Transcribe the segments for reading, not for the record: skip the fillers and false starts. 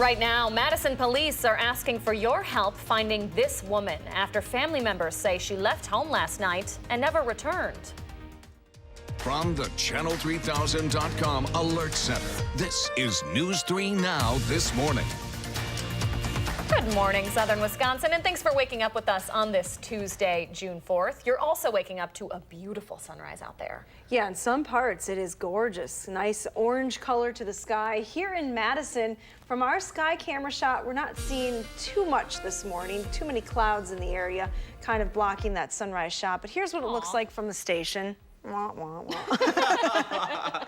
Right now, Madison police are asking for your help finding this woman after family members say she left home last night and never returned. From the Channel3000.com Alert Center, this is News 3 Now This Morning. Good morning, Southern Wisconsin, and thanks for waking up with us on this Tuesday, June 4th. You're also waking up to a beautiful sunrise out there. Yeah, in some parts it is gorgeous. Nice orange color to the sky. Here in Madison, from our sky camera shot, we're not seeing too much this morning. Too many clouds in the area, kind of blocking that sunrise shot. But here's what it looks like from the station. Wah, wah, wah.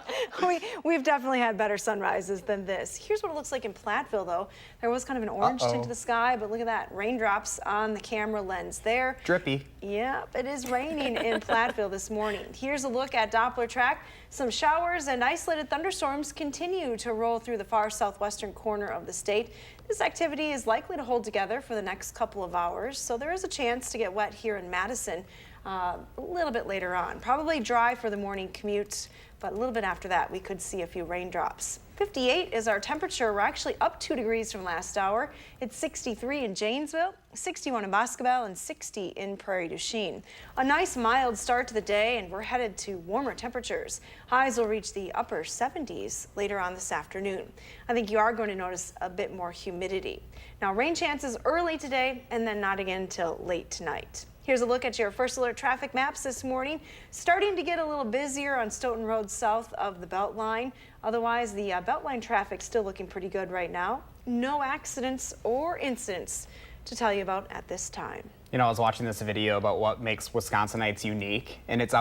We've definitely had better sunrises than this. Here's what it looks like in Platteville, though. There was kind of an orange tint to the sky, but look at that. Raindrops on the camera lens there. Drippy. Yep, it is raining in Platteville this morning. Here's a look at Doppler track. Some showers and isolated thunderstorms continue to roll through the far southwestern corner of the state. This activity is likely to hold together for the next couple of hours, so there is a chance to get wet here in Madison a little bit later on. Probably dry for the morning commute, but a little bit after that we could see a few raindrops. 58 is our temperature. We're actually up 2 degrees from last hour. It's 63 in Janesville, 61 in Boscobel, and 60 in Prairie du Chien. A nice mild start to the day, and we're headed to warmer temperatures. Highs will reach the upper 70s later on this afternoon. I think you are going to notice a bit more humidity. Now, rain chances early today and then not again till late tonight. Here's a look at your first alert traffic maps this morning. Starting to get a little busier on Stoughton Road south of the Beltline. Otherwise, the Beltline traffic still looking pretty good right now. No accidents or incidents to tell you about at this time. You know, I was watching this video about what makes Wisconsinites unique, and it's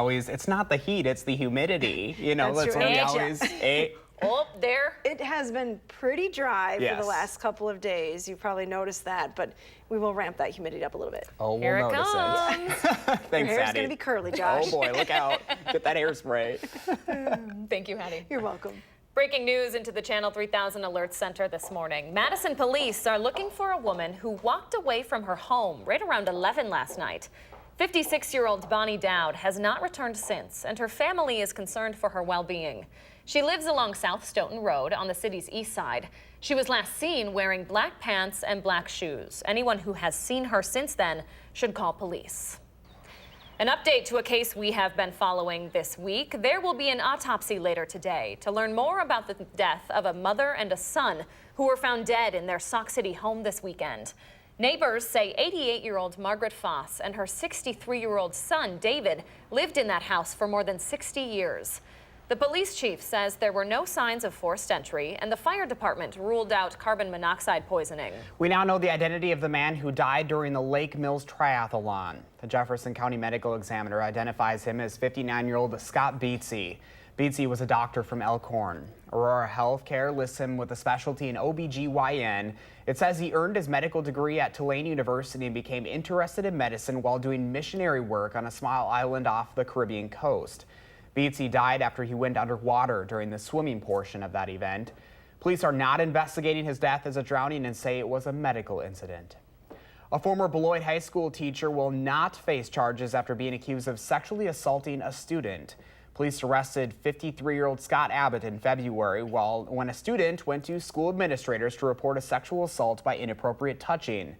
not the heat, it's the humidity. You know, That's what we always. Oh, there. It has been pretty dry Yes. for the last couple of days. You probably noticed that, but we will ramp that humidity up a little bit. Oh, Here we'll it notice comes. it. Your Thanks, hair's Hattie. going to be curly, Josh. Oh boy, look out. Get that hairspray. Thank you, Hattie. You're welcome. Breaking news into the Channel 3000 Alert Center this morning. Madison police are looking for a woman who walked away from her home right around 11 last night. 56-year-old Bonnie Dowd has not returned since, and her family is concerned for her well-being. She lives along South Stoughton Road on the city's east side. She was last seen wearing black pants and black shoes. Anyone who has seen her since then should call police. An update to a case we have been following this week. There will be an autopsy later today to learn more about the death of a mother and a son who were found dead in their Sauk City home this weekend. Neighbors say 88-year-old Margaret Foss and her 63-year-old son, David, lived in that house for more than 60 years. The police chief says there were no signs of forced entry, and the fire department ruled out carbon monoxide poisoning. We now know the identity of the man who died during the Lake Mills Triathlon. The Jefferson County Medical Examiner identifies him as 59-year-old Scott Beatsy. Beatsy was a doctor from Elkhorn. Aurora Healthcare lists him with a specialty in OBGYN. It says he earned his medical degree at Tulane University and became interested in medicine while doing missionary work on a small island off the Caribbean coast. Beatsy died after he went underwater during the swimming portion of that event. Police are not investigating his death as a drowning and say it was a medical incident. A former Beloit High School teacher will not face charges after being accused of sexually assaulting a student. Police arrested 53-year-old Scott Abbott in February when a student went to school administrators to report a sexual assault by inappropriate touching.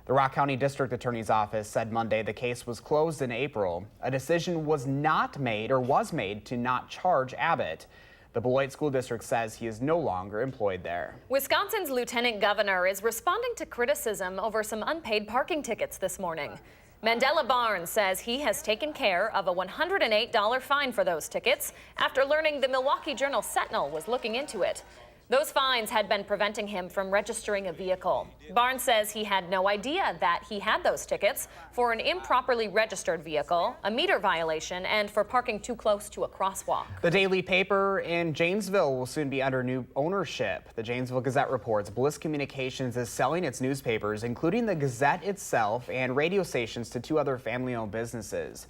The Rock County District Attorney's Office said Monday the case was closed in April. A decision was made to not charge Abbott. The Beloit School District says he is no longer employed there. Wisconsin's lieutenant governor is responding to criticism over some unpaid parking tickets this morning. Mandela Barnes says he has taken care of a $108 fine for those tickets after learning the Milwaukee Journal-Sentinel was looking into it. Those fines had been preventing him from registering a vehicle. Barnes says he had no idea that he had those tickets for an improperly registered vehicle, a meter violation, and for parking too close to a crosswalk. The daily paper in Janesville will soon be under new ownership. The Janesville Gazette reports Bliss Communications is selling its newspapers, including the Gazette itself and radio stations, to 2 other family-owned businesses.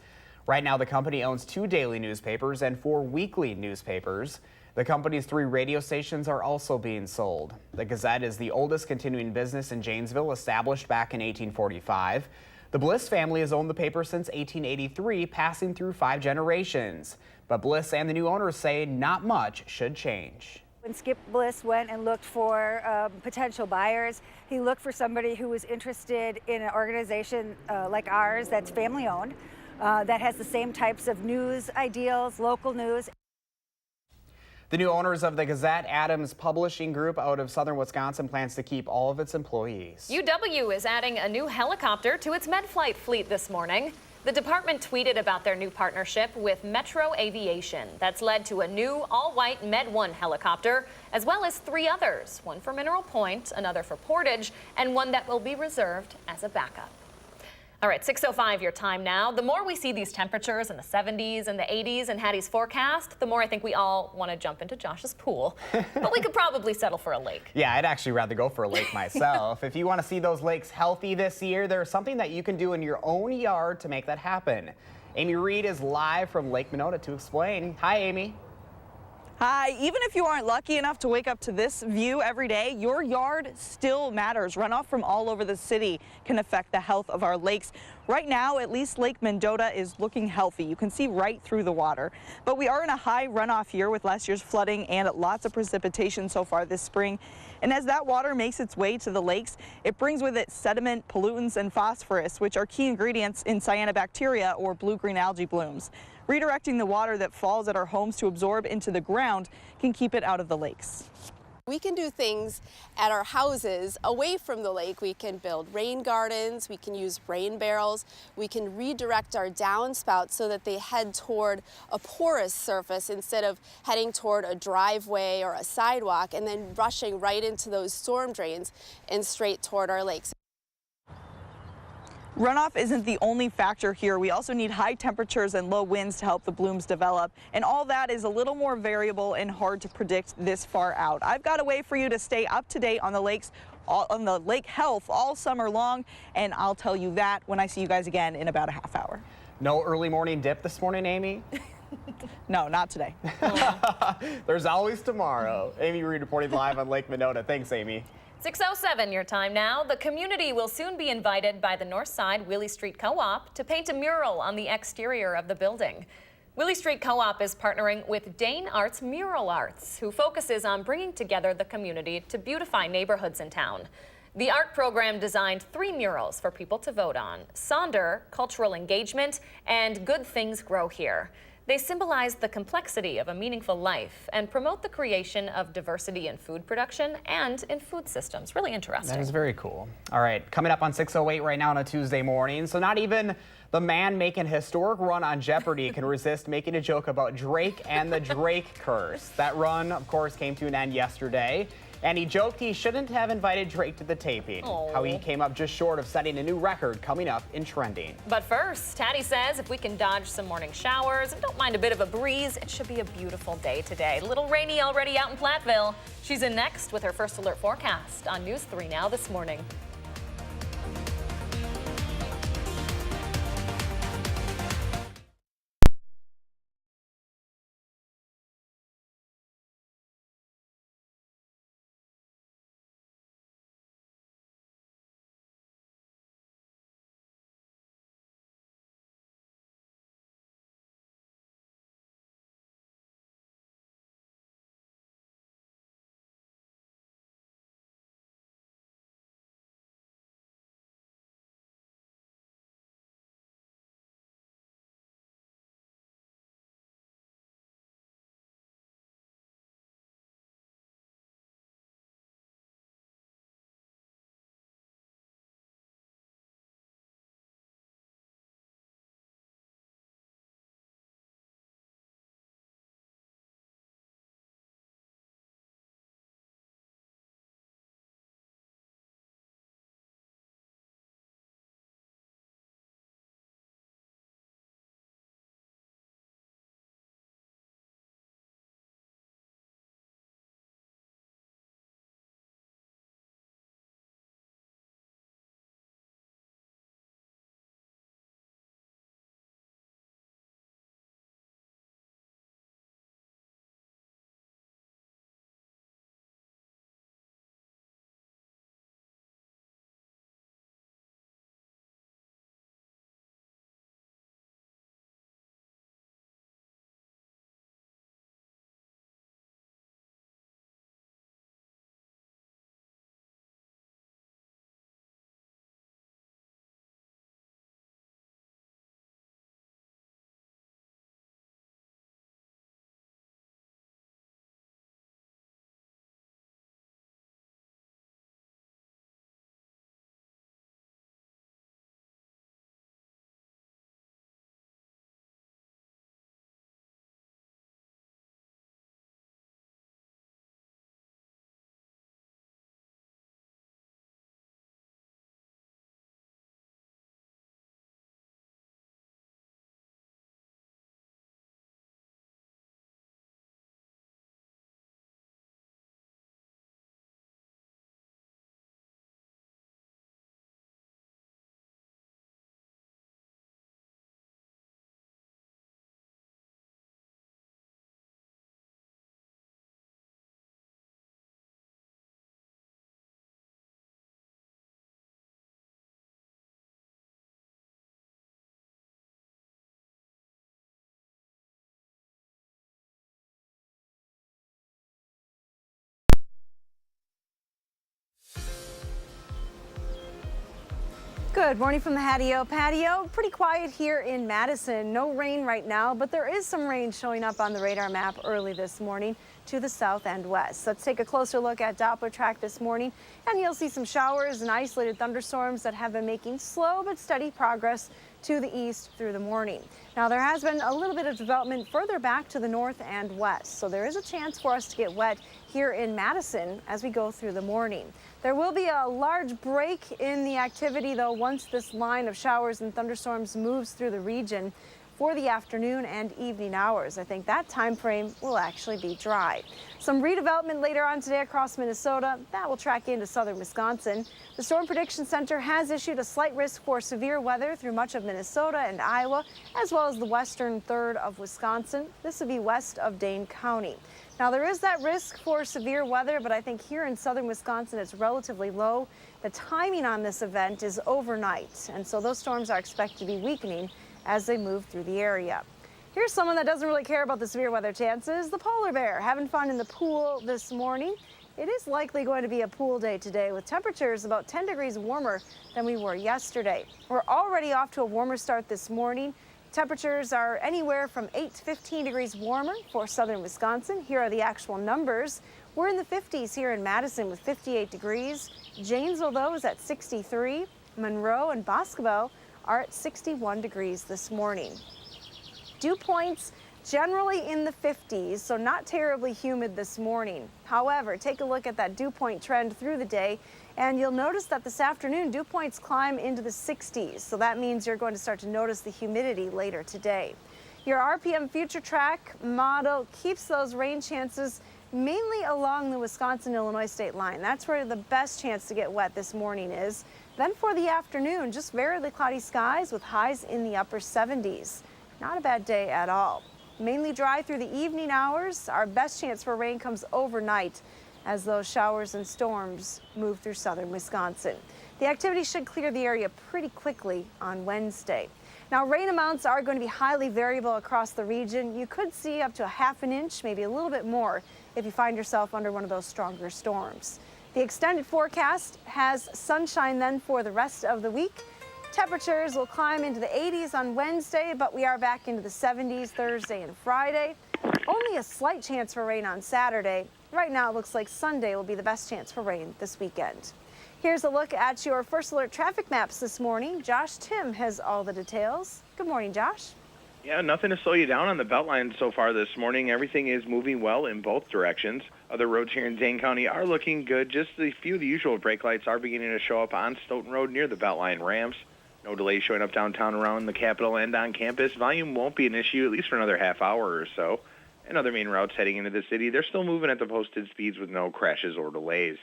Right now, the company owns 2 daily newspapers and 4 weekly newspapers. The company's 3 radio stations are also being sold. The Gazette is the oldest continuing business in Janesville, established back in 1845. The Bliss family has owned the paper since 1883, passing through 5 generations. But Bliss and the new owners say not much should change. When Skip Bliss went and looked for potential buyers, he looked for somebody who was interested in an organization like ours that's family owned, that has the same types of news ideals, local news. The new owners of the Gazette Adams Publishing Group out of southern Wisconsin plans to keep all of its employees. UW is adding a new helicopter to its MedFlight fleet this morning. The department tweeted about their new partnership with Metro Aviation. That's led to a new all-white Med-1 helicopter, as well as 3 others, one for Mineral Point, another for Portage, and one that will be reserved as a backup. All right, 6:05 your time now. The more we see these temperatures in the 70s and the 80s in Hattie's forecast, the more I think we all want to jump into Josh's pool. But we could probably settle for a lake. Yeah, I'd actually rather go for a lake myself. If you want to see those lakes healthy this year, there's something that you can do in your own yard to make that happen. Amy Reed is live from Lake Minota to explain. Hi, Amy. Hi, even if you aren't lucky enough to wake up to this view every day, your yard still matters. Runoff from all over the city can affect the health of our lakes. Right now, at least Lake Mendota is looking healthy. You can see right through the water. But we are in a high runoff year with last year's flooding and lots of precipitation so far this spring. And as that water makes its way to the lakes, it brings with it sediment, pollutants, and phosphorus, which are key ingredients in cyanobacteria or blue-green algae blooms. Redirecting the water that falls at our homes to absorb into the ground can keep it out of the lakes. We can do things at our houses away from the lake. We can build rain gardens, we can use rain barrels, we can redirect our downspouts so that they head toward a porous surface instead of heading toward a driveway or a sidewalk and then rushing right into those storm drains and straight toward our lakes. Runoff isn't the only factor here. We also need high temperatures and low winds to help the blooms develop. And all that is a little more variable and hard to predict this far out. I've got a way for you to stay up to date on the lakes, on the lake health all summer long. And I'll tell you that when I see you guys again in about a half hour. No early morning dip this morning, Amy? No, not today. There's always tomorrow. Amy Reed reporting live on Lake Minota. Thanks, Amy. 6:07 your time now. The community will soon be invited by the North Side Willie Street Co-op to paint a mural on the exterior of the building. Willie Street Co-op is partnering with Dane Arts Mural Arts, who focuses on bringing together the community to beautify neighborhoods in town. The art program designed 3 murals for people to vote on: Sonder, Cultural Engagement, and Good Things Grow Here. They symbolize the complexity of a meaningful life and promote the creation of diversity in food production and in food systems. Really interesting. That is very cool. All right, coming up on 6:08 right now on a Tuesday morning. So not even the man making a historic run on Jeopardy can resist making a joke about Drake and the Drake curse. That run, of course, came to an end yesterday. And he joked he shouldn't have invited Drake to the taping. Aww. How he came up just short of setting a new record coming up in trending. But first, Hattie says if we can dodge some morning showers and don't mind a bit of a breeze, it should be a beautiful day today. A little rainy already out in Platteville. She's in next with her first alert forecast on News 3 Now this morning. Good morning from the patio. Pretty quiet here in Madison. No rain right now, but there is some rain showing up on the radar map early this morning to the south and west. Let's take a closer look at Doppler track this morning, and you'll see some showers and isolated thunderstorms that have been making slow but steady progress to the east through the morning. Now, there has been a little bit of development further back to the north and west, so there is a chance for us to get wet here in Madison as we go through the morning. There will be a large break in the activity, though, once this line of showers and thunderstorms moves through the region for the afternoon and evening hours. I think that time frame will actually be dry. Some redevelopment later on today across Minnesota that will track into southern Wisconsin. The Storm Prediction Center has issued a slight risk for severe weather through much of Minnesota and Iowa, as well as the western third of Wisconsin. This would be west of Dane County. Now, there is that risk for severe weather, but I think here in southern Wisconsin it's relatively low. The timing on this event is overnight, and so those storms are expected to be weakening as they move through the area. Here's someone that doesn't really care about the severe weather chances, the polar bear, having fun in the pool this morning. It is likely going to be a pool day today with temperatures about 10 degrees warmer than we were yesterday. We're already off to a warmer start this morning. Temperatures are anywhere from 8 to 15 degrees warmer for southern Wisconsin. Here are the actual numbers. We're in the 50s here in Madison with 58 degrees. Janesville, though, is at 63. Monroe and Boscobel are at 61 degrees this morning. Dew points generally in the 50s, so not terribly humid this morning. However, take a look at that dew point trend through the day, and you'll notice that this afternoon dew points climb into the 60s, so that means you're going to start to notice the humidity later today. Your RPM future track model keeps those rain chances mainly along the Wisconsin-Illinois state line. That's where the best chance to get wet this morning is. Then for the afternoon, just variably cloudy skies with highs in the upper 70s. Not a bad day at all. Mainly dry through the evening hours. Our best chance for rain comes overnight as those showers and storms move through southern Wisconsin. The activity should clear the area pretty quickly on Wednesday. Now, rain amounts are going to be highly variable across the region. You could see up to a half an inch, maybe a little bit more, if you find yourself under one of those stronger storms. The extended forecast has sunshine then for the rest of the week. Temperatures will climb into the 80s on Wednesday, but we are back into the 70s Thursday and Friday. Only a slight chance for rain on Saturday. Right now, it looks like Sunday will be the best chance for rain this weekend. Here's a look at your First Alert traffic maps this morning. Josh Tim has all the details. Good morning, Josh. Yeah, nothing to slow you down on the Beltline so far this morning. Everything is moving well in both directions. Other roads here in Dane County are looking good. Just a few of the usual brake lights are beginning to show up on Stoughton Road near the Beltline ramps. No delays showing up downtown around the Capitol and on campus. Volume won't be an issue, at least for another half hour or so. And other main routes heading into the city, they're still moving at the posted speeds with no crashes or delays.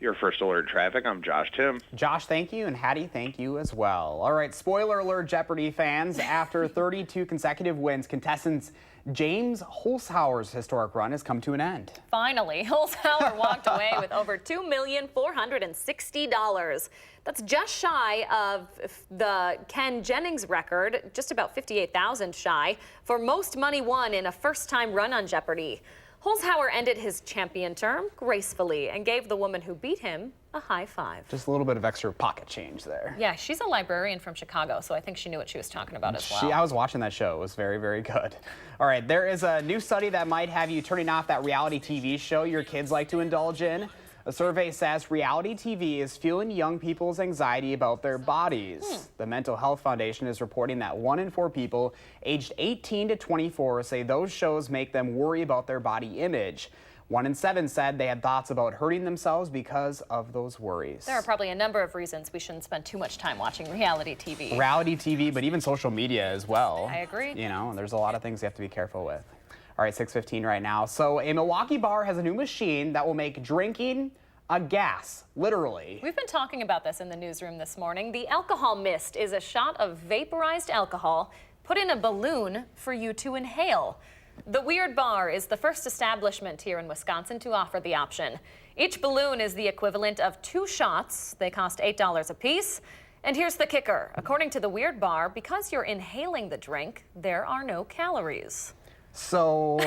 Your First Alert Traffic, I'm Josh Tim. Josh, thank you, and Hattie, thank you as well. All right, spoiler alert, Jeopardy fans. After 32 consecutive wins, contestants James Holzhauer's historic run has come to an end. Finally, Holzhauer walked away with over $2,460,000. That's just shy of the Ken Jennings record, just about $58,000 shy, for most money won in a first-time run on Jeopardy! Holzhauer ended his champion term gracefully and gave the woman who beat him a high five. Just a little bit of extra pocket change there. Yeah, she's a librarian from Chicago, so I think she knew what she was talking about as well. I was watching that show. It was very, very good. All right, there is a new study that might have you turning off that reality TV show your kids like to indulge in. A survey says reality TV is fueling young people's anxiety about their bodies. The Mental Health Foundation is reporting that 1 in 4 people aged 18 to 24 say those shows make them worry about their body image. 1 in 7 said they had thoughts about hurting themselves because of those worries. There are probably a number of reasons we shouldn't spend too much time watching reality TV. Reality TV, but even social media as well. I agree. You know, there's a lot of things you have to be careful with. All right, 6:15 right now. So a Milwaukee bar has a new machine that will make drinking a gas, literally. We've been talking about this in the newsroom this morning. The alcohol mist is a shot of vaporized alcohol put in a balloon for you to inhale. The Weird Bar is the first establishment here in Wisconsin to offer the option. Each balloon is the equivalent of 2 shots. They cost $8 a piece. And here's the kicker. According to the Weird Bar, because you're inhaling the drink, there are no calories. So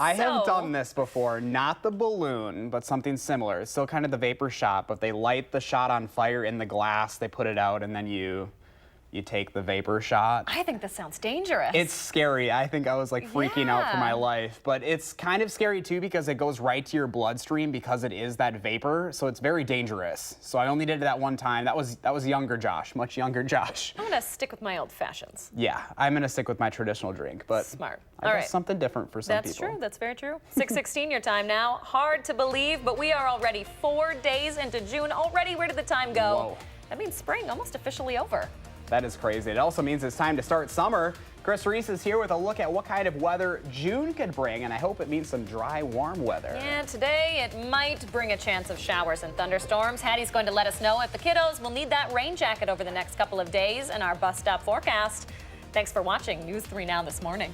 I have done this before, not the balloon, but something similar. It's still kind of the vapor shot, but they light the shot on fire in the glass, they put it out, and then you take the vapor shot. I think this sounds dangerous. It's scary. I think I was like freaking out for my life, but it's kind of scary too because it goes right to your bloodstream because it is that vapor, so it's very dangerous. So I only did it that one time. That was younger Josh, much younger Josh. I'm gonna stick with my old fashions. Yeah, I'm gonna stick with my traditional drink, but smart. I guess something different for some people. That's true. That's very true. 6:16 your time now. Hard to believe, but we are already 4 days into June. Already, where did the time go? Whoa. That means spring almost officially over. That is crazy. It also means it's time to start summer. Chris Reese is here with a look at what kind of weather June could bring, and I hope it means some dry, warm weather. Yeah, today it might bring a chance of showers and thunderstorms. Hattie's going to let us know if the kiddos will need that rain jacket over the next couple of days in our bus stop forecast. Thanks for watching News 3 Now this morning.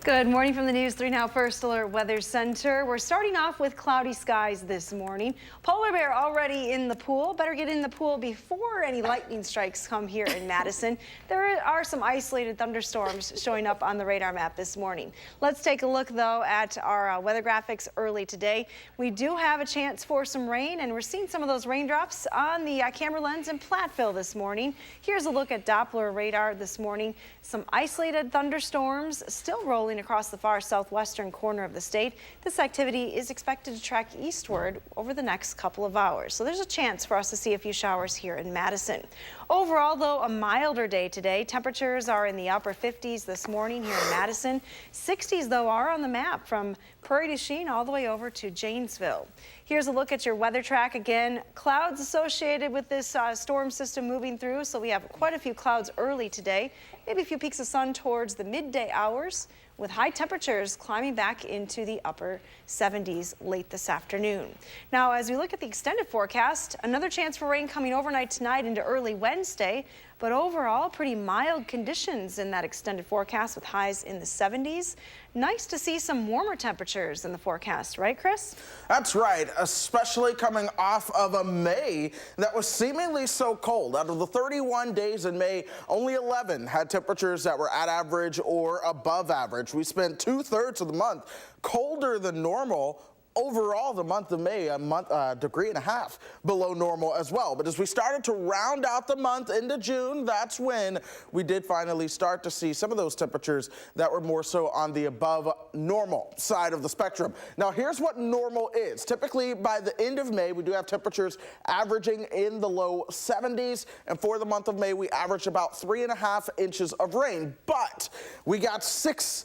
Good morning from the News 3 Now First Alert Weather Center. We're starting off with cloudy skies this morning. Polar bear already in the pool. Better get in the pool before any lightning strikes come here in Madison. There are some isolated thunderstorms showing up on the radar map this morning. Let's take a look, though, at our weather graphics early today. We do have a chance for some rain, and we're seeing some of those raindrops on the camera lens in Platteville this morning. Here's a look at Doppler radar this morning. Some isolated thunderstorms still rolling moving across the far southwestern corner of the state. This activity is expected to track eastward over the next couple of hours. So there's a chance for us to see a few showers here in Madison. Overall, though, a milder day today. Temperatures are in the upper 50s this morning here in Madison. 60s, though, are on the map from Prairie du Chien all the way over to Janesville. Here's a look at your weather track again. Clouds associated with this storm system moving through, so we have quite a few clouds early today. Maybe a few peaks of sun towards the midday hours, with high temperatures climbing back into the upper 70s late this afternoon. Now, as we look at the extended forecast, another chance for rain coming overnight tonight into early Wednesday, but overall pretty mild conditions in that extended forecast with highs in the 70s. Nice to see some warmer temperatures in the forecast, right, Chris? That's right, especially coming off of a May that was seemingly so cold. Out of the 31 days in May, only 11 had temperatures that were at average or above average. We spent 2/3 of the month colder than normal. Overall, the month of May, a degree and a half below normal as well. But as we started to round out the month into June, that's when we did finally start to see some of those temperatures that were more so on the above normal side of the spectrum. Now, here's what normal is. Typically, by the end of May, we do have temperatures averaging in the low 70s. And for the month of May, we averaged about 3.5 inches of rain. But we got 6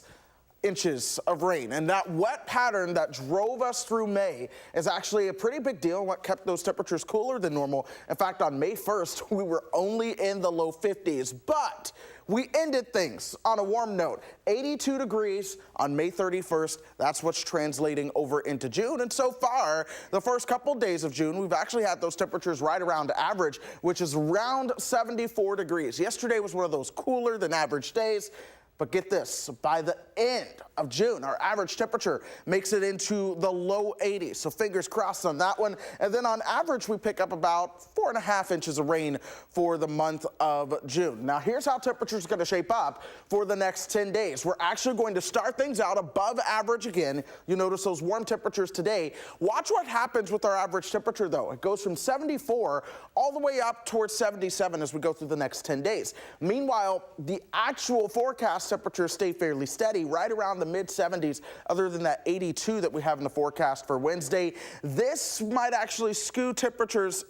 inches of rain, and that wet pattern that drove us through May is actually a pretty big deal and what kept those temperatures cooler than normal. In fact, on May 1st, we were only in the low 50s, but we ended things on a warm note. 82 degrees on May 31st. That's what's translating over into June. And so far, the first couple days of June, we've actually had those temperatures right around average, which is around 74 degrees. Yesterday was one of those cooler than average days. But get this, by the end of June, our average temperature makes it into the low 80s. So fingers crossed on that one. And then on average, we pick up about 4.5 inches of rain for the month of June. Now, here's how temperatures are going to shape up for the next 10 days. We're actually going to start things out above average again. You notice those warm temperatures today. Watch what happens with our average temperature, though. It goes from 74 all the way up towards 77 as we go through the next 10 days. Meanwhile, the actual forecast temperatures stay fairly steady, right around the mid-70s, other than that 82 that we have in the forecast for Wednesday. This might actually skew temperatures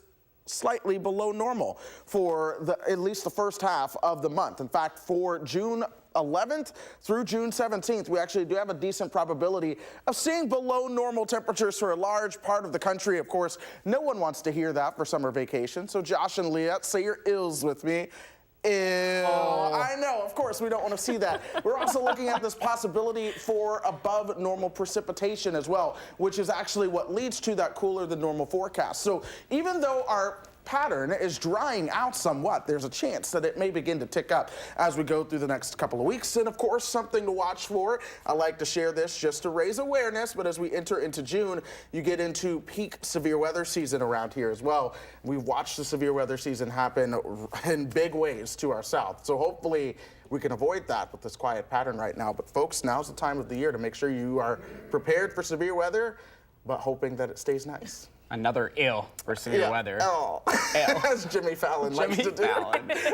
slightly below normal for at least the first half of the month. In fact, for June 11th through June 17th, we actually do have a decent probability of seeing below normal temperatures for a large part of the country. Of course, no one wants to hear that for summer vacation. So Josh and Leah, say your ills with me. Ew. I know, of course, we don't want to see that. We're also looking at this possibility for above normal precipitation as well, which is actually what leads to that cooler than normal forecast. So even though our pattern is drying out somewhat, there's a chance that it may begin to tick up as we go through the next couple of weeks. And of course, something to watch for. I like to share this just to raise awareness, but as we enter into June, you get into peak severe weather season around here as well. We've watched the severe weather season happen in big ways to our south. So hopefully we can avoid that with this quiet pattern right now. But folks, now's the time of the year to make sure you are prepared for severe weather, but hoping that it stays nice. Another ill for severe weather. Oh, as Jimmy Fallon likes to do.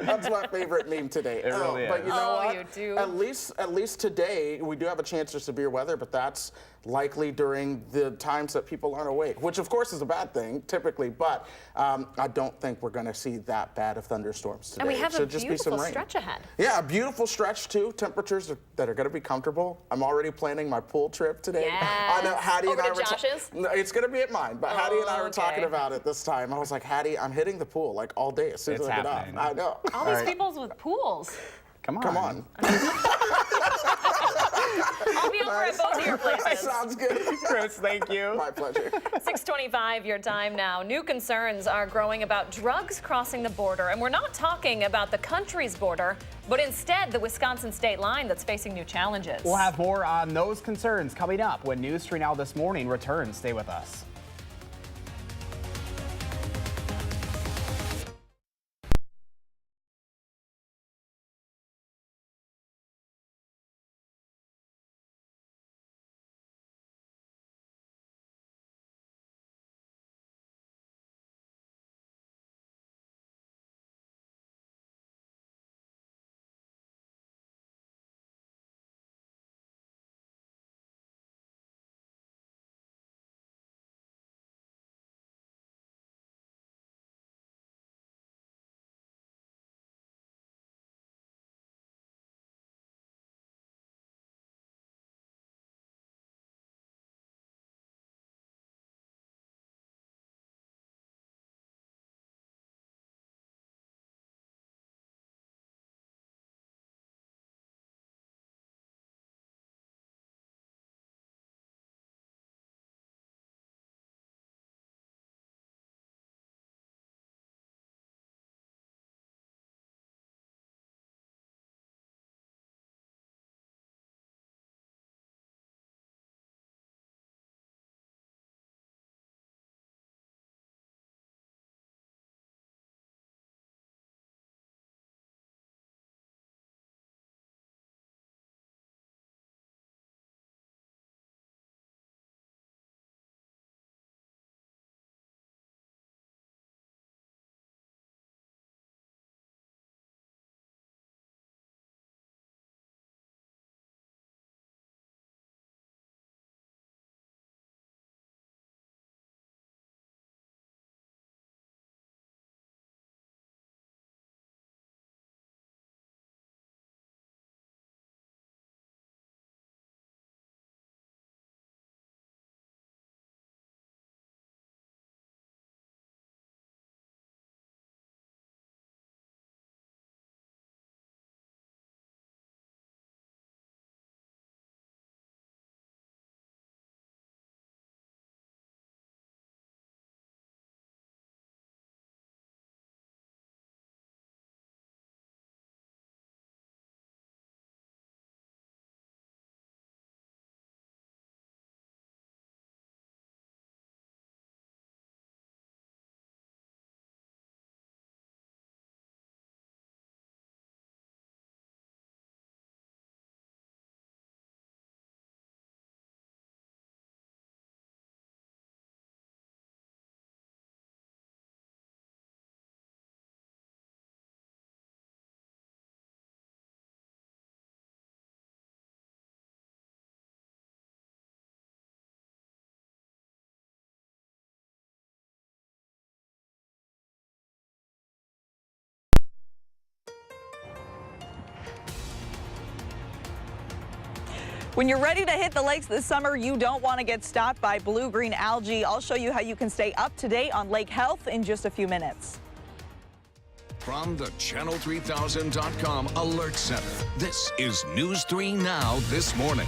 That's my favorite meme today. It really is. But you know what? You do. At least today we do have a chance for severe weather, but that's likely during the times that people aren't awake, which of course is a bad thing typically. But I don't think we're going to see that bad of thunderstorms today. And we have a just beautiful be some rain. stretch ahead. Yeah, a beautiful stretch too. Temperatures that are going to be comfortable. I'm already planning my pool trip today. Yes. I know Hattie Over and I to were Josh's? No, it's going to be at mine, but Hattie and I were okay. talking about it this time. I was like, Hattie, I'm hitting the pool like all day as soon as It's I get happening. up. I know. All these people's with pools. Come on. Come on. I'll be over at both of your places. Sounds good. Chris, thank you. My pleasure. 6:25 your time now. New concerns are growing about drugs crossing the border. And we're not talking about the country's border, but instead the Wisconsin state line that's facing new challenges. We'll have more on those concerns coming up when News 3 Now This Morning returns. Stay with us. When you're ready to hit the lakes this summer, you don't want to get stopped by blue-green algae. I'll show you how you can stay up to date on lake health in just a few minutes. From the Channel3000.com Alert Center, this is News 3 Now This Morning.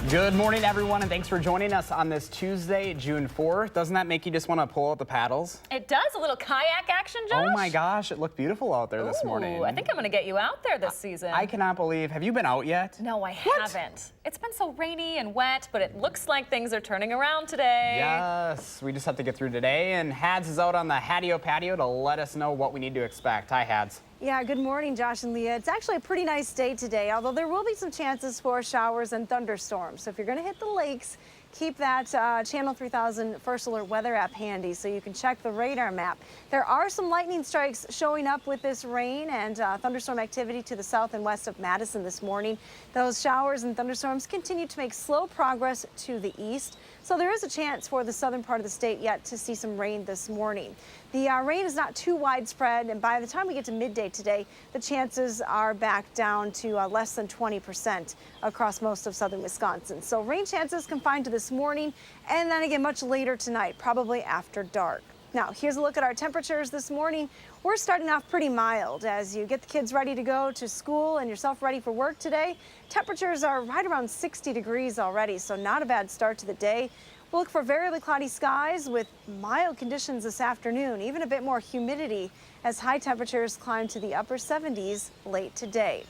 Good morning, everyone, and thanks for joining us on this Tuesday, June 4th. Doesn't that make you just want to pull out the paddles? It does. A little kayak action, Josh. Oh my gosh, it looked beautiful out there this morning. I think I'm going to get you out there this season. I cannot believe. Have you been out yet? No, I haven't. It's been so rainy and wet, but it looks like things are turning around today. Yes, we just have to get through today, and Hads is out on the Hatio patio to let us know what we need to expect. Hi, Hads. Yeah, good morning, Josh and Leah. It's actually a pretty nice day today, although there will be some chances for showers and thunderstorms. So if you're going to hit the lakes, keep that Channel 3000 First Alert weather app handy so you can check the radar map. There are some lightning strikes showing up with this rain and thunderstorm activity to the south and west of Madison this morning. Those showers and thunderstorms continue to make slow progress to the east. So there is a chance for the southern part of the state yet to see some rain this morning. The rain is not too widespread, and by the time we get to midday today, the chances are back down to less than 20% across most of southern Wisconsin. So rain chances confined to this morning, and then again much later tonight, probably after dark. Now, here's a look at our temperatures this morning. We're starting off pretty mild as you get the kids ready to go to school and yourself ready for work today. Temperatures are right around 60 degrees already, so not a bad start to the day. We'll look for variably cloudy skies with mild conditions this afternoon, even a bit more humidity as high temperatures climb to the upper 70s late today.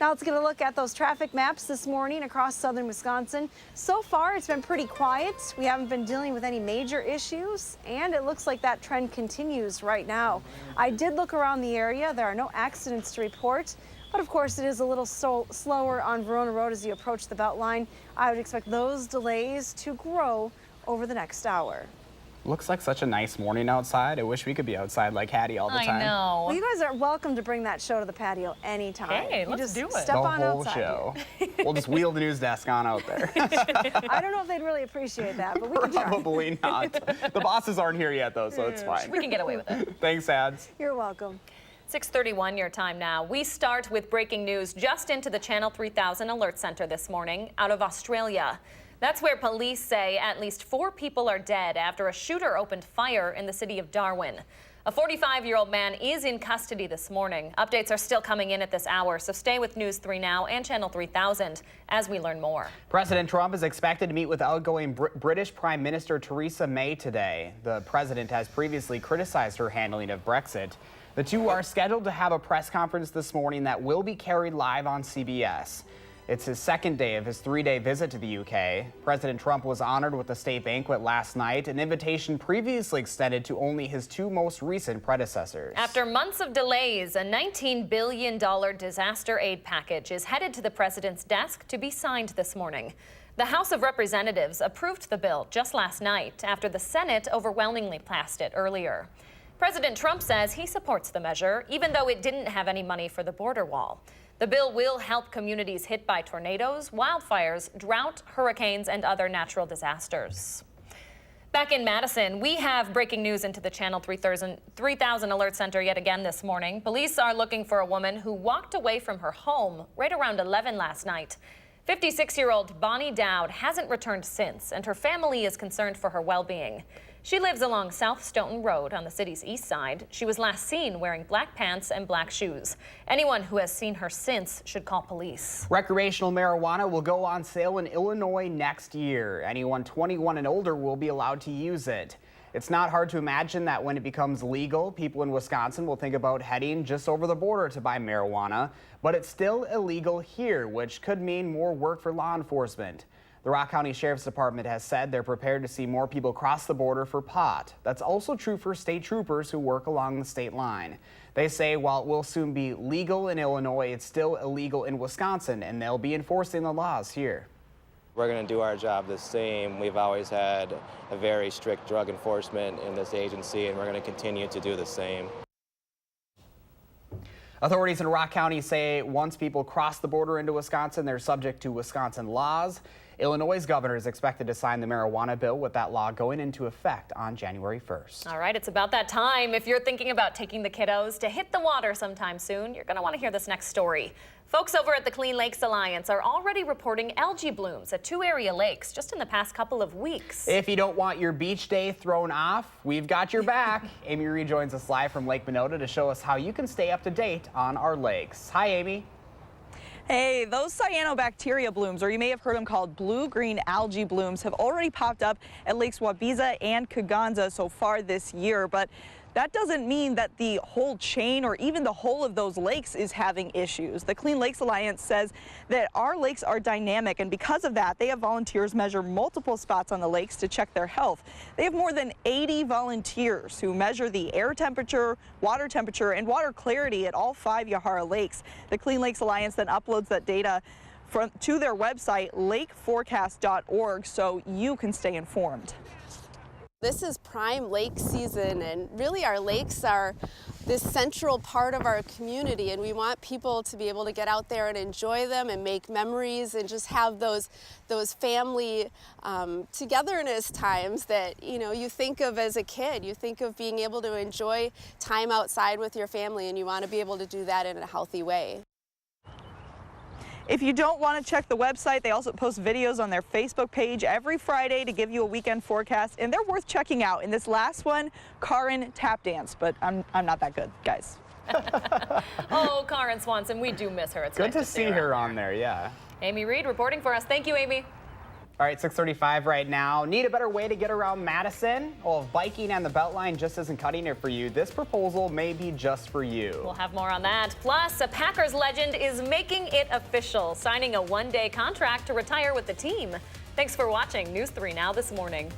Now let's get a look at those traffic maps this morning across southern Wisconsin. So far, it's been pretty quiet. We haven't been dealing with any major issues, and it looks like that trend continues right now. I did look around the area. There are no accidents to report. But of course, it is a little slower on Verona Road as you approach the Beltline. I would expect those delays to grow over the next hour. Looks like such a nice morning outside. I wish we could be outside like Hattie all the time. I know. Well, you guys are welcome to bring that show to the patio anytime. Hey, let's just do it. Step The on whole outside show. We'll just wheel the news desk on out there. I don't know if they'd really appreciate that, but we can try. Probably not. The bosses aren't here yet, though, so it's fine. We can get away with it. Thanks, Hads. You're welcome. 6:31 your time now. We start with breaking news just into the Channel 3000 Alert Center this morning out of Australia. That's where police say at least 4 people are dead after a shooter opened fire in the city of Darwin. A 45-year-old man is in custody this morning. Updates are still coming in at this hour, so stay with News 3 Now and Channel 3000 as we learn more. President Trump is expected to meet with outgoing British Prime Minister Theresa May today. The president has previously criticized her handling of Brexit. The two are scheduled to have a press conference this morning that will be carried live on CBS. It's his second day of his 3-day visit to the UK. President Trump was honored with a state banquet last night, an invitation previously extended to only his 2 most recent predecessors. After months of delays, a $19 billion disaster aid package is headed to the president's desk to be signed this morning. The House of Representatives approved the bill just last night after the Senate overwhelmingly passed it earlier. President Trump says he supports the measure, even though it didn't have any money for the border wall. The bill will help communities hit by tornadoes, wildfires, drought, hurricanes, and other natural disasters. Back in Madison, we have breaking news into the Channel 3000 Alert Center yet again this morning. Police are looking for a woman who walked away from her home right around 11 last night. 56-year-old Bonnie Dowd hasn't returned since, and her family is concerned for her well-being. She lives along South Stoughton Road on the city's east side. She was last seen wearing black pants and black shoes. Anyone who has seen her since should call police. Recreational marijuana will go on sale in Illinois next year. Anyone 21 and older will be allowed to use it. It's not hard to imagine that when it becomes legal, people in Wisconsin will think about heading just over the border to buy marijuana, but it's still illegal here, which could mean more work for law enforcement. The Rock County Sheriff's Department has said they're prepared to see more people cross the border for pot. That's also true for state troopers who work along the state line. They say while it will soon be legal in Illinois, it's still illegal in Wisconsin, and they'll be enforcing the laws here. We're going to do our job the same. We've always had a very strict drug enforcement in this agency, and we're going to continue to do the same. Authorities in Rock County say once people cross the border into Wisconsin, they're subject to Wisconsin laws. Illinois' governor is expected to sign the marijuana bill, with that law going into effect on January 1st. All right, it's about that time. If you're thinking about taking the kiddos to hit the water sometime soon, you're going to want to hear this next story. Folks over at the Clean Lakes Alliance are already reporting algae blooms at 2 area lakes just in the past couple of weeks. If you don't want your beach day thrown off, we've got your back. Amy Reed joins us live from Lake Minota to show us how you can stay up to date on our lakes. Hi, Amy. Hey, those cyanobacteria blooms, or you may have heard them called blue-green algae blooms, have already popped up at Lakes Wabiza and Kaganza so far this year, but that doesn't mean that the whole chain or even the whole of those lakes is having issues. The Clean Lakes Alliance says that our lakes are dynamic, and because of that, they have volunteers measure multiple spots on the lakes to check their health. They have more than 80 volunteers who measure the air temperature, and water clarity at all 5 Yahara lakes. The Clean Lakes Alliance then uploads that data to their website, lakeforecast.org, so you can stay informed. This is prime lake season, and really our lakes are this central part of our community, and we want people to be able to get out there and enjoy them and make memories and just have those family togetherness times that you think of as a kid. You think of being able to enjoy time outside with your family, and you want to be able to do that in a healthy way. If you don't want to check the website, they also post videos on their Facebook page every Friday to give you a weekend forecast, and they're worth checking out. In this last one, Karin tap dance, but I'm not that good, guys. Oh, Karin Swanson, we do miss her. It's good nice to see her on there, yeah. Amy Reed reporting for us. Thank you, Amy. All right, 6:35 right now. Need a better way to get around Madison? Well, if biking on the Beltline just isn't cutting it for you, this proposal may be just for you. We'll have more on that. Plus, a Packers legend is making it official, signing a one-day contract to retire with the team. Thanks for watching News 3 Now this morning.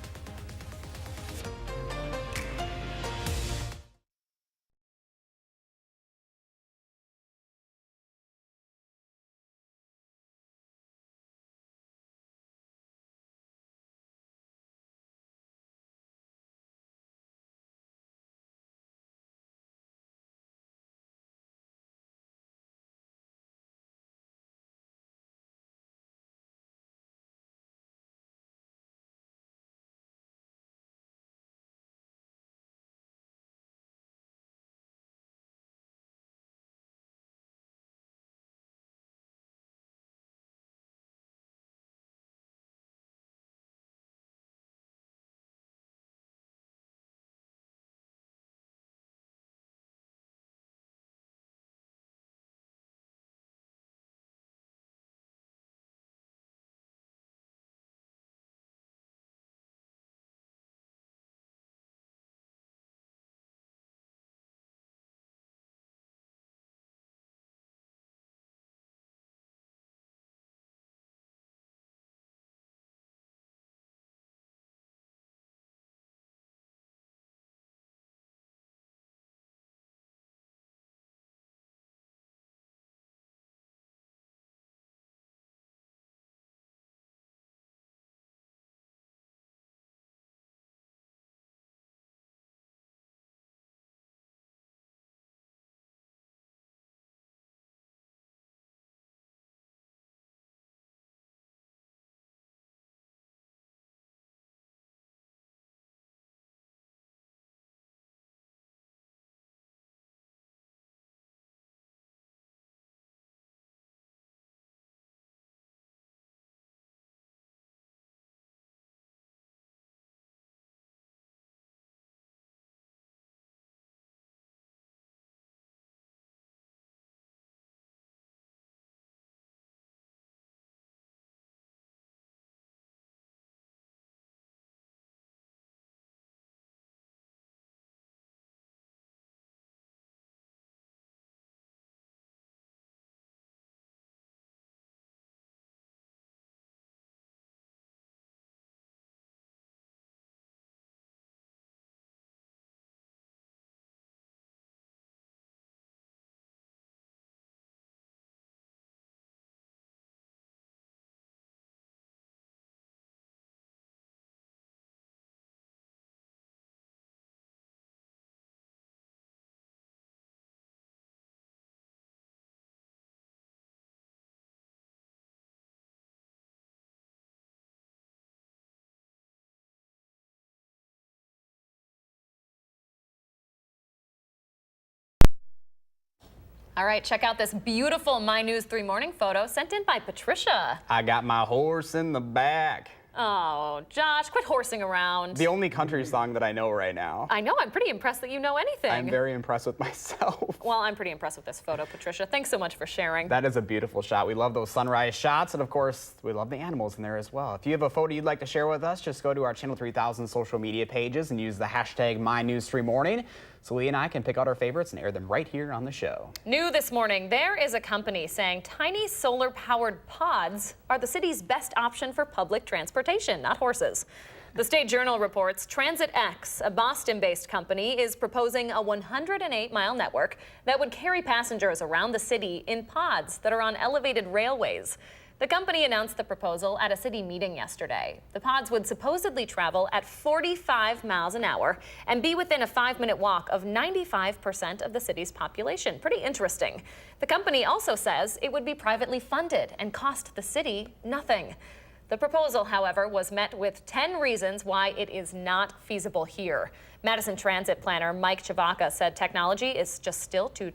All right, check out this beautiful My News 3 morning photo sent in by Patricia. I got my horse in the back. Oh, Josh, quit horsing around. The only country song that I know right now. I know, I'm pretty impressed that you know anything. I'm very impressed with myself. Well, I'm pretty impressed with this photo, Patricia. Thanks so much for sharing. That is a beautiful shot. We love those sunrise shots, and of course, we love the animals in there as well. If you have a photo you'd like to share with us, just go to our Channel 3000 social media pages and use the hashtag MyNews3Morning so Lee and I can pick out our favorites and air them right here on the show. New this morning, there is a company saying tiny solar-powered pods are the city's best option for public transportation, not horses. The State Journal reports Transit X, a Boston-based company, is proposing a 108-mile network that would carry passengers around the city in pods that are on elevated railways. The company announced the proposal at a city meeting yesterday. The pods would supposedly travel at 45 miles an hour and be within a 5-minute walk of 95% of the city's population. Pretty interesting. The company also says it would be privately funded and cost the city nothing. The proposal, however, was met with 10 reasons why it is not feasible here. Madison Transit planner Mike Chewacka said technology is just still too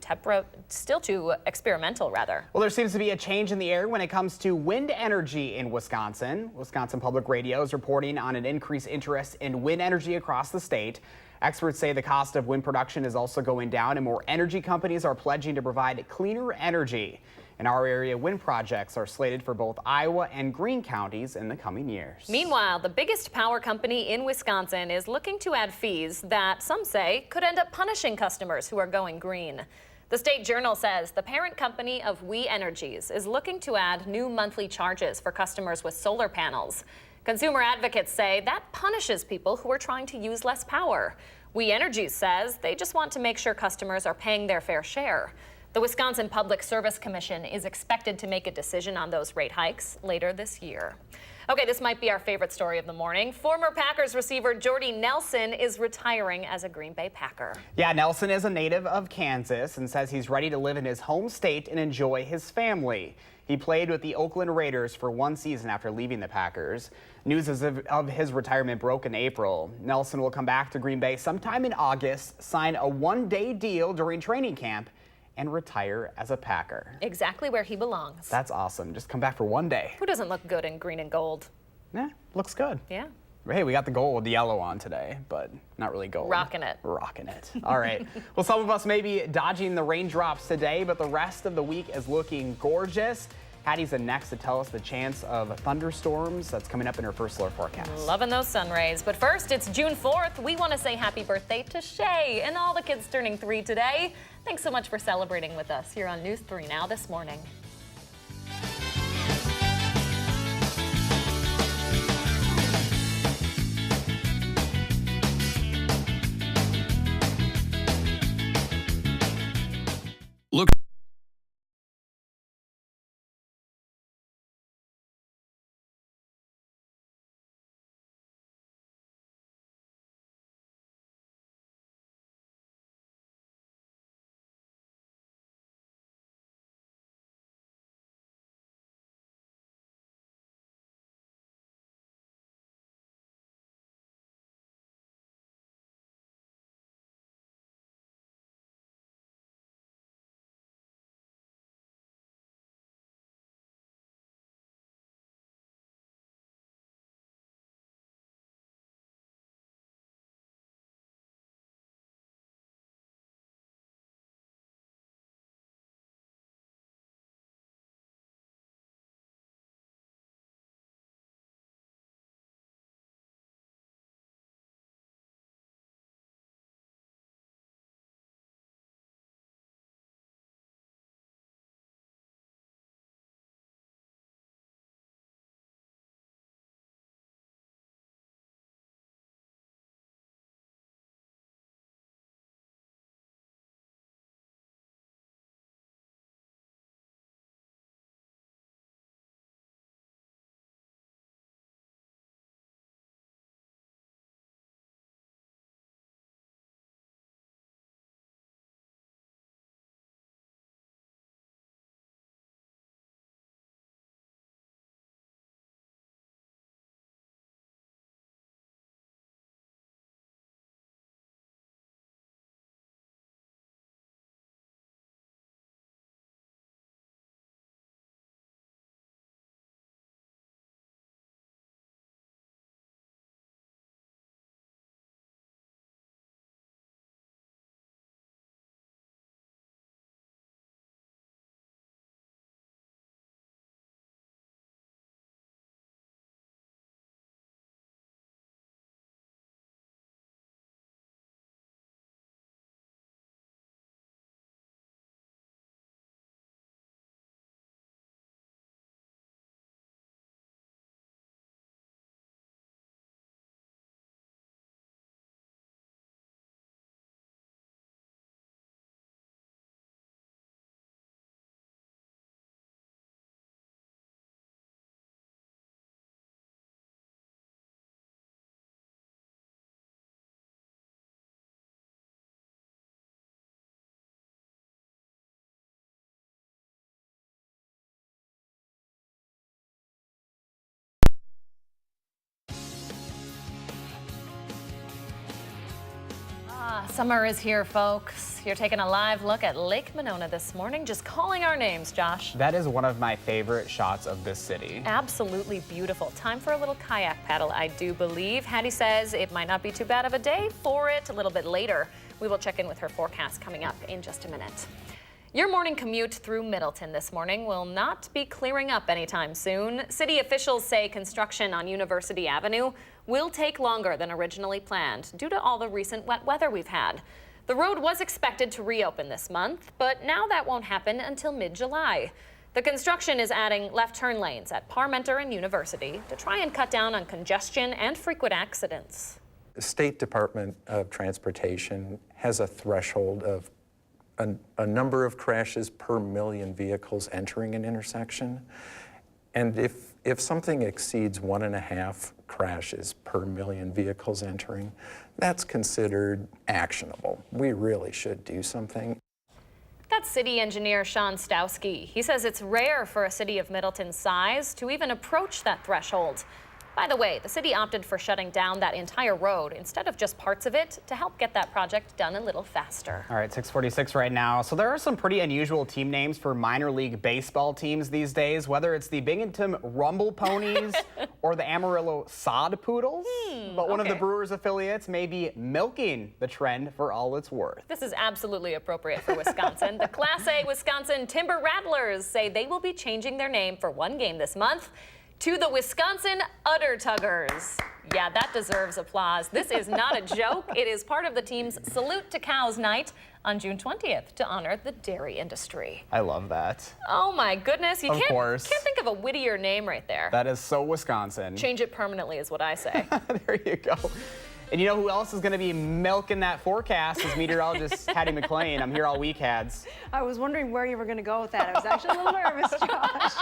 experimental, rather. Well, there seems to be a change in the air when it comes to wind energy in Wisconsin. Wisconsin Public Radio is reporting on an increased interest in wind energy across the state. Experts say the cost of wind production is also going down, and more energy companies are pledging to provide cleaner energy. In our area, wind projects are slated for both Iowa and Greene counties in the coming years. Meanwhile, the biggest power company in Wisconsin is looking to add fees that some say could end up punishing customers who are going green. The State Journal says the parent company of We Energies is looking to add new monthly charges for customers with solar panels. Consumer advocates say that punishes people who are trying to use less power. We Energies says they just want to make sure customers are paying their fair share. The Wisconsin Public Service Commission is expected to make a decision on those rate hikes later this year. Okay, this might be our favorite story of the morning. Former Packers receiver Jordy Nelson is retiring as a Green Bay Packer. Yeah, Nelson is a native of Kansas and says he's ready to live in his home state and enjoy his family. He played with the Oakland Raiders for one season after leaving the Packers. News of his retirement broke in April. Nelson will come back to Green Bay sometime in August, sign a one-day deal during training camp, and retire as a Packer. Exactly where he belongs. That's awesome. Just come back for one day. Who doesn't look good in green and gold? Yeah, looks good. Yeah. Hey, we got the gold with the yellow on today, but not really gold. Rocking it. Rocking it. All right. Well, some of us may be dodging the raindrops today, but the rest of the week is looking gorgeous. Hattie's in next to tell us the chance of thunderstorms that's coming up in her first solar forecast. Loving those sun rays. But first, it's June 4th. We want to say happy birthday to Shay and all the kids turning 3 today. Thanks so much for celebrating with us here on News 3 Now this morning. Look Summer is here, folks. You're taking a live look at Lake Monona this morning, just calling our names, Josh. That is one of my favorite shots of this city. Absolutely beautiful. Time for a little kayak paddle, I do believe. Hattie says it might not be too bad of a day for it a little bit later. We will check in with her forecast coming up in just a minute. Your morning commute through Middleton this morning will not be clearing up anytime soon. City officials say construction on University Avenue will take longer than originally planned due to all the recent wet weather we've had. The road was expected to reopen this month, but now that won't happen until mid-July. The construction is adding left turn lanes at Parmenter and University to try and cut down on congestion and frequent accidents. The State Department of Transportation has a threshold of a number of crashes per million vehicles entering an intersection. And if something exceeds 1.5 crashes per million vehicles entering, that's considered actionable. We really should do something. That's city engineer Sean Stowski. He says it's rare for a city of Middleton's size to even approach that threshold. By the way, the city opted for shutting down that entire road instead of just parts of it to help get that project done a little faster. All right, 6:46 right now. So there are some pretty unusual team names for minor league baseball teams these days, whether it's the Binghamton Rumble Ponies or the Amarillo Sod Poodles. But one of the Brewers affiliates may be milking the trend for all it's worth. This is absolutely appropriate for Wisconsin. The Class A Wisconsin Timber Rattlers say they will be changing their name for one game this month to the Wisconsin Udder Tuggers. Yeah, that deserves applause. This is not a joke. It is part of the team's Salute to Cows night on June 20th to honor the dairy industry. I love that. Oh my goodness, you Of course. can't think of a wittier name right there. That is so Wisconsin. Change it permanently is what I say. There you go. And you know who else is going to be milking that forecast is meteorologist Hattie McLean. I'm here all week, Hads. I was wondering where you were going to go with that. I was actually a little nervous, Josh.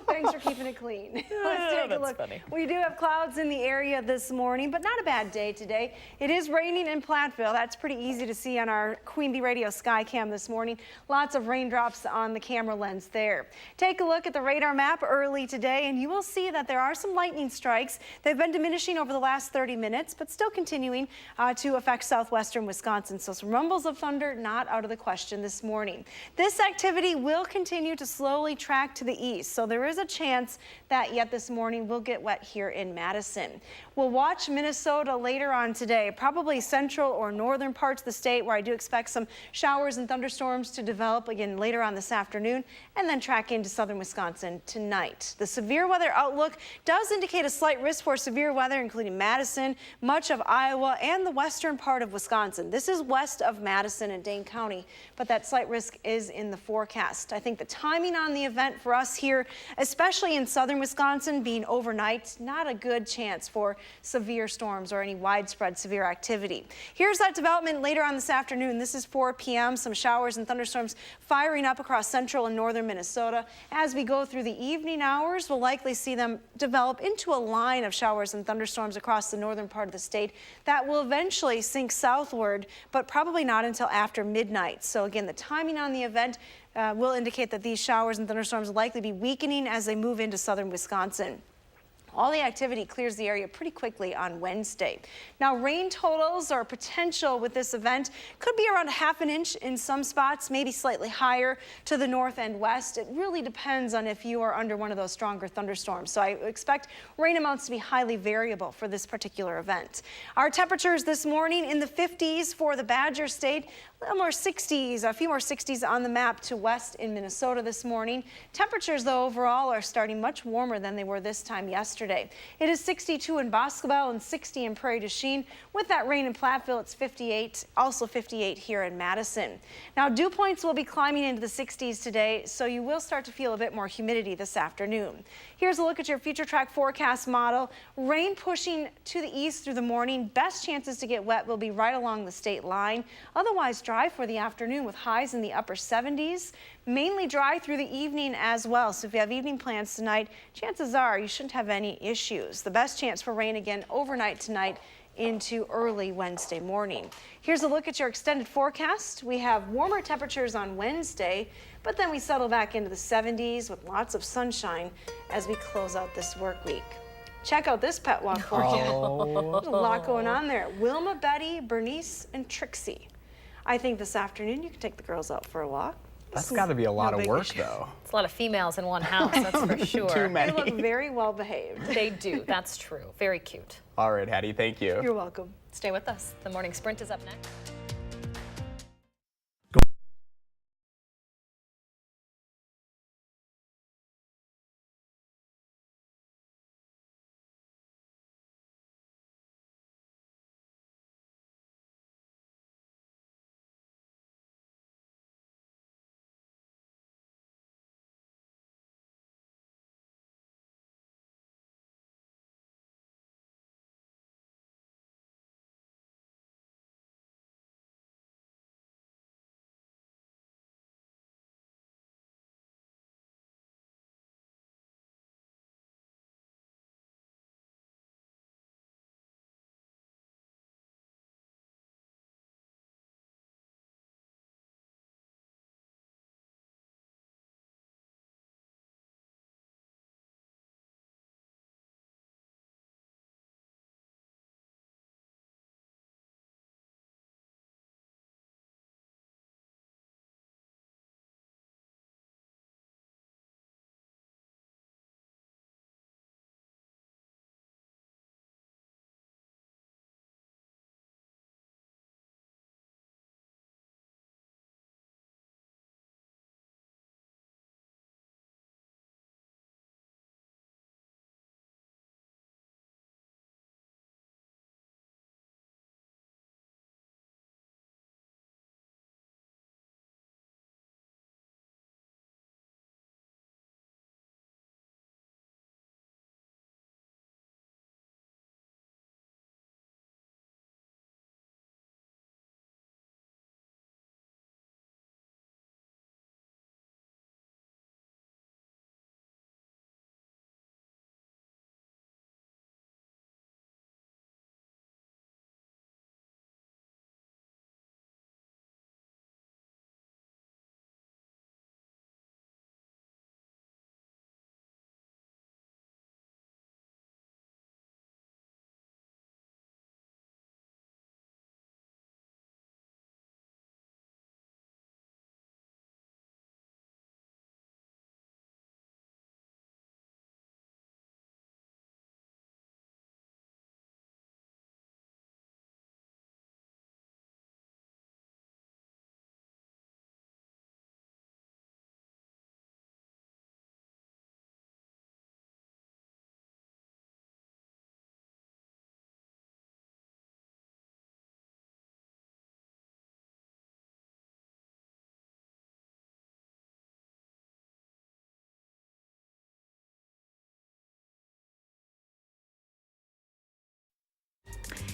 Thanks for keeping it clean. Let's take a look. Funny. We do have clouds in the area this morning, but not a bad day today. It is raining in Platteville. That's pretty easy to see on our Queen Bee Radio sky cam this morning. Lots of raindrops on the camera lens there. Take a look at the radar map early today, and you will see that there are some lightning strikes. They've been diminishing over the last 30 minutes, but still continuing to affect southwestern Wisconsin. So some rumbles of thunder not out of the question this morning. This activity will continue to slowly track to the east. So there is a chance that yet this morning will get wet here in Madison. We'll watch Minnesota later on today, probably central or northern parts of the state where I do expect some showers and thunderstorms to develop again later on this afternoon and then track into southern Wisconsin tonight. The severe weather outlook does indicate a slight risk for severe weather, including Madison, much of Iowa, and the western part of Wisconsin. This is west of Madison and Dane County, but that slight risk is in the forecast. I think the timing on the event for us here, especially in southern Wisconsin, being overnight, not a good chance for severe storms or any widespread severe activity. Here's that development later on this afternoon. This is 4 p.m. Some showers and thunderstorms firing up across central and northern Minnesota. As we go through the evening hours, we'll likely see them develop into a line of showers and thunderstorms across the northern part of the state that will eventually sink southward, but probably not until after midnight. So again, the timing on the event will indicate that these showers and thunderstorms will likely be weakening as they move into southern Wisconsin. All the activity clears the area pretty quickly on Wednesday. Now, rain totals or potential with this event could be around ½ an inch in some spots, maybe slightly higher to the north and west. It really depends on if you are under one of those stronger thunderstorms. So I expect rain amounts to be highly variable for this particular event. Our temperatures this morning in the 50s for the Badger State. A few more 60s on the map to west in Minnesota this morning. Temperatures, though, overall are starting much warmer than they were this time yesterday. It is 62 in Boscobel and 60 in Prairie du Chien. With that rain in Platteville, it's 58, also 58 here in Madison. Now, dew points will be climbing into the 60s today, so you will start to feel a bit more humidity this afternoon. Here's a look at your future track forecast model. Rain pushing to the east through the morning. Best chances to get wet will be right along the state line. Otherwise, dry for the afternoon with highs in the upper 70s. Mainly dry through the evening as well. So if you have evening plans tonight, chances are you shouldn't have any issues. The best chance for rain again overnight tonight into early Wednesday morning. Here's a look at your extended forecast. We have warmer temperatures on Wednesday, but then we settle back into the 70s with lots of sunshine as we close out this work week. Check out this pet walk for you. There's a lot going on there. Wilma, Betty, Bernice, and Trixie. I think this afternoon you can take the girls out for a walk. That's got to be a lot of work, though. It's a lot of females in one house, that's for sure. Too many. They look very well behaved. They do, that's true. Very cute. All right, Hattie, thank you. You're welcome. Stay with us. The Morning Sprint is up next.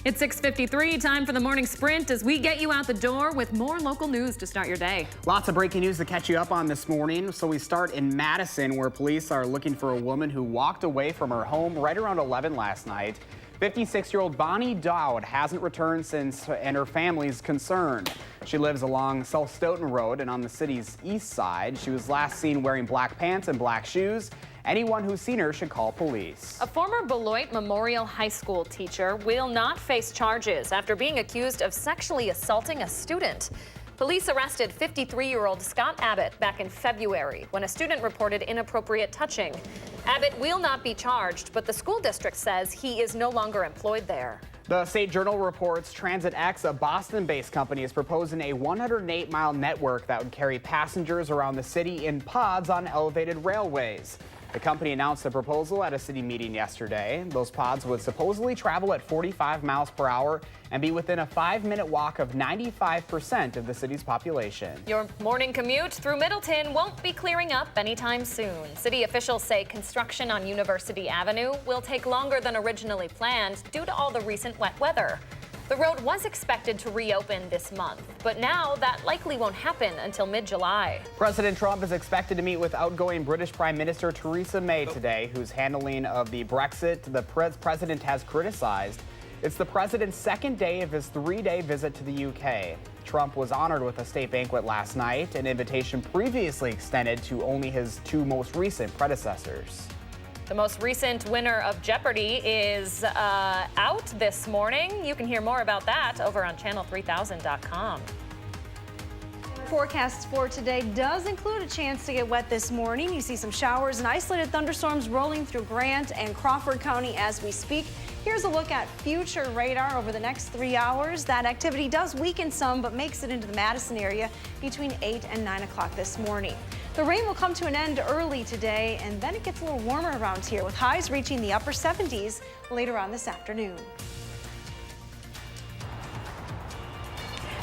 It's 6:53, time for the morning sprint as we get you out the door with more local news to start your day. Lots of breaking news to catch you up on this morning. So we start in Madison, where police are looking for a woman who walked away from her home right around 11 last night. 56-year-old Bonnie Dowd hasn't returned since, and her family's concerned. She lives along South Stoughton Road and on the city's east side. She was last seen wearing black pants and black shoes. Anyone who's seen her should call police. A former Beloit Memorial High School teacher will not face charges after being accused of sexually assaulting a student. Police arrested 53-year-old Scott Abbott back in February when a student reported inappropriate touching. Abbott will not be charged, but the school district says he is no longer employed there. The State Journal reports Transit X, a Boston-based company, is proposing a 108-mile network that would carry passengers around the city in pods on elevated railways. The company announced the proposal at a city meeting yesterday. Those pods would supposedly travel at 45 miles per hour and be within a 5-minute walk of 95% of the city's population. Your morning commute through Middleton won't be clearing up anytime soon. City officials say construction on University Avenue will take longer than originally planned due to all the recent wet weather. The road was expected to reopen this month, but now that likely won't happen until mid-July. President Trump is expected to meet with outgoing British Prime Minister Theresa May today, whose handling of the Brexit the president has criticized. It's the president's second day of his 3-day visit to the UK. Trump was honored with a state banquet last night, an invitation previously extended to only his 2 most recent predecessors. The most recent winner of Jeopardy is out this morning. You can hear more about that over on channel3000.com. Forecast for today does include a chance to get wet this morning. You see some showers and isolated thunderstorms rolling through Grant and Crawford County as we speak. Here's a look at future radar over the next 3 hours. That activity does weaken some, but makes it into the Madison area between 8 and 9 o'clock this morning. The rain will come to an end early today, and then it gets a little warmer around here with highs reaching the upper 70s later on this afternoon.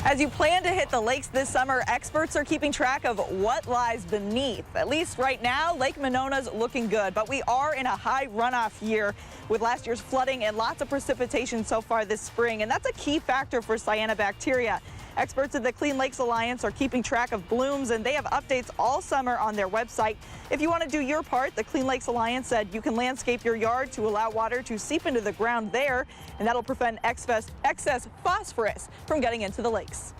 As you plan to hit the lakes this summer, experts are keeping track of what lies beneath. At least right now, Lake Monona's looking good, but we are in a high runoff year with last year's flooding and lots of precipitation so far this spring, and that's a key factor for cyanobacteria. Experts at the Clean Lakes Alliance are keeping track of blooms, and they have updates all summer on their website. If you want to do your part, the Clean Lakes Alliance said you can landscape your yard to allow water to seep into the ground there, and that'll prevent excess phosphorus from getting into the lakes.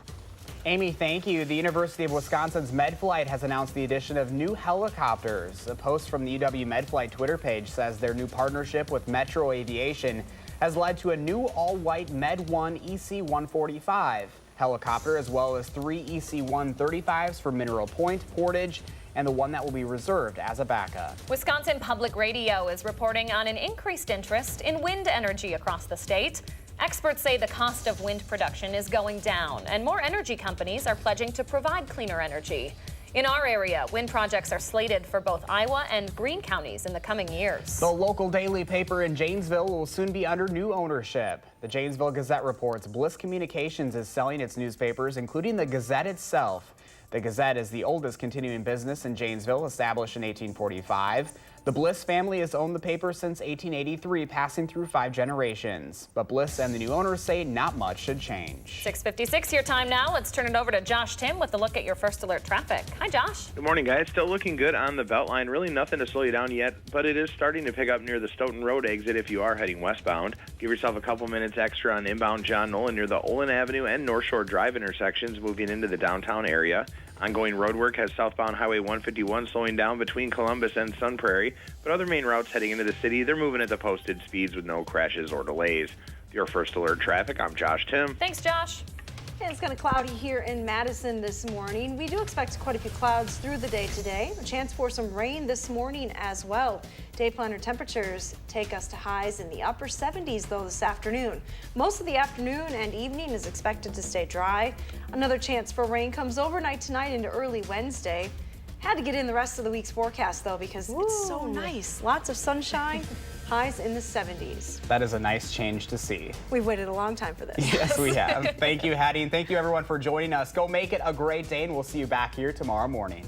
Amy, thank you. The University of Wisconsin's MedFlight has announced the addition of new helicopters. A post from the UW MedFlight Twitter page says their new partnership with Metro Aviation has led to a new all-white Med-1 EC-145 helicopter, as well as 3 EC-135s for Mineral Point, Portage, and the one that will be reserved as a backup. Wisconsin Public Radio is reporting on an increased interest in wind energy across the state. Experts say the cost of wind production is going down, and more energy companies are pledging to provide cleaner energy. In our area, wind projects are slated for both Iowa and Greene counties in the coming years. The local daily paper in Janesville will soon be under new ownership. The Janesville Gazette reports Bliss Communications is selling its newspapers, including the Gazette itself. The Gazette is the oldest continuing business in Janesville, established in 1845. The Bliss family has owned the paper since 1883, passing through 5 generations. But Bliss and the new owners say not much should change. 6:56 your time now. Let's turn it over to Josh Tim with a look at your first alert traffic. Hi, Josh. Good morning, guys. Still looking good on the Beltline. Really nothing to slow you down yet, but it is starting to pick up near the Stoughton Road exit if you are heading westbound. Give yourself a couple minutes extra on inbound John Nolan near the Olin Avenue and North Shore Drive intersections moving into the downtown area. Ongoing road work has southbound Highway 151 slowing down between Columbus and Sun Prairie, but other main routes heading into the city, they're moving at the posted speeds with no crashes or delays. Your first alert traffic, I'm Josh Tim. Thanks, Josh. And it's kind of cloudy here in Madison this morning. We do expect quite a few clouds through the day today. A chance for some rain this morning as well. Day planner temperatures take us to highs in the upper 70s though this afternoon. Most of the afternoon and evening is expected to stay dry. Another chance for rain comes overnight tonight into early Wednesday. Had to get in the rest of the week's forecast though because it's so nice. Lots of sunshine. Highs in the 70s. That is a nice change to see. We've waited a long time for this. Yes, we have. Thank you, Hattie, and thank you everyone for joining us. Go make it a great day, and we'll see you back here tomorrow morning.